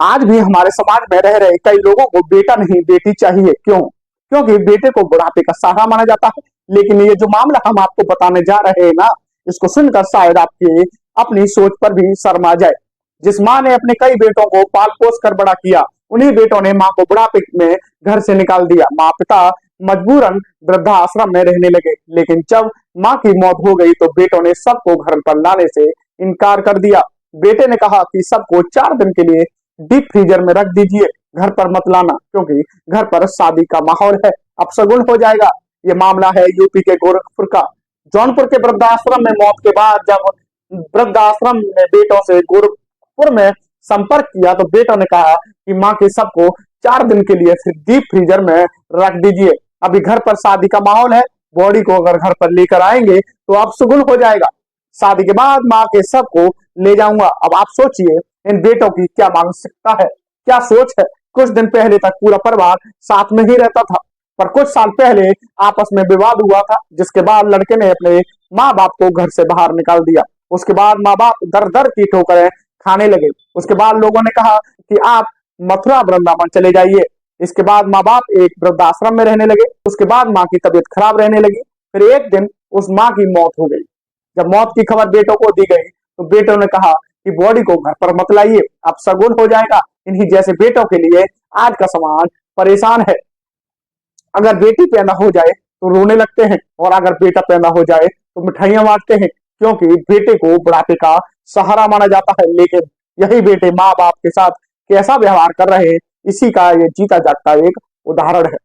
आज भी हमारे समाज में रह रहे कई लोगों को बेटा नहीं बेटी चाहिए। क्यों? क्योंकि बेटे को बुढ़ापे का सहारा माना जाता है। लेकिन ये जो मामला हम आपको बताने जा रहे हैं ना, इसको सुनकर शायद आपकी अपनी सोच पर भी शर्म आ जाए। जिस माँ ने अपने कई बेटों को पाल पोस कर बड़ा किया, उन्हीं बेटों ने माँ को बुढ़ापे में घर से निकाल दिया। माँ पिता मजबूरन वृद्धाश्रम में रहने लगे। लेकिन जब माँ की मौत हो गई तो बेटों ने सबको घर पर लाने से इनकार कर दिया। बेटे ने कहा कि सबको 4 दिन के लिए डीप फ्रीजर में रख दीजिए, घर पर मत लाना, क्योंकि घर पर शादी का माहौल है, अपशगुन हो जाएगा। ये मामला है यूपी के गोरखपुर का। जौनपुर के वृद्धाश्रम में मौत के बाद जब वृद्धाश्रम ने बेटों से गोरखपुर में संपर्क किया तो बेटों ने कहा कि माँ के सबको 4 दिन के लिए फिर डीप फ्रीजर में रख दीजिए। अभी घर पर शादी का माहौल है, बॉडी को अगर घर पर लेकर आएंगे तो अपशगुन हो जाएगा। शादी के बाद माँ के सबको ले जाऊंगा। अब आप सोचिए इन बेटों की क्या मानसिकता है, क्या सोच है। कुछ दिन पहले तक पूरा परिवार साथ में ही रहता था, पर कुछ साल पहले आपस में विवाद हुआ था, जिसके बाद लड़के ने अपने माँ बाप को घर से बाहर निकाल दिया। उसके बाद माँ बाप दर दर की ठोकरें खाने लगे। उसके बाद लोगों ने कहा कि आप मथुरा वृंदावन चले जाइए। इसके बाद माँ बाप एक वृद्धाश्रम में रहने लगे। उसके बाद माँ की तबीयत खराब रहने लगी। फिर एक दिन उस माँ की मौत हो गई। जब मौत की खबर बेटों को दी गई तो बेटों ने कहा कि बॉडी को घर पर मत लाइए, अब सगुन हो जाएगा। इन्हीं जैसे बेटों के लिए आज का समाज परेशान है। अगर बेटी पैदा हो जाए तो रोने लगते हैं, और अगर बेटा पैदा हो जाए तो मिठाइयां बांटते हैं, क्योंकि बेटे को बुढ़ापे का सहारा माना जाता है। लेकिन यही बेटे माँ बाप के साथ कैसा व्यवहार कर रहे हैं, इसी का ये जीता जागता एक उदाहरण है।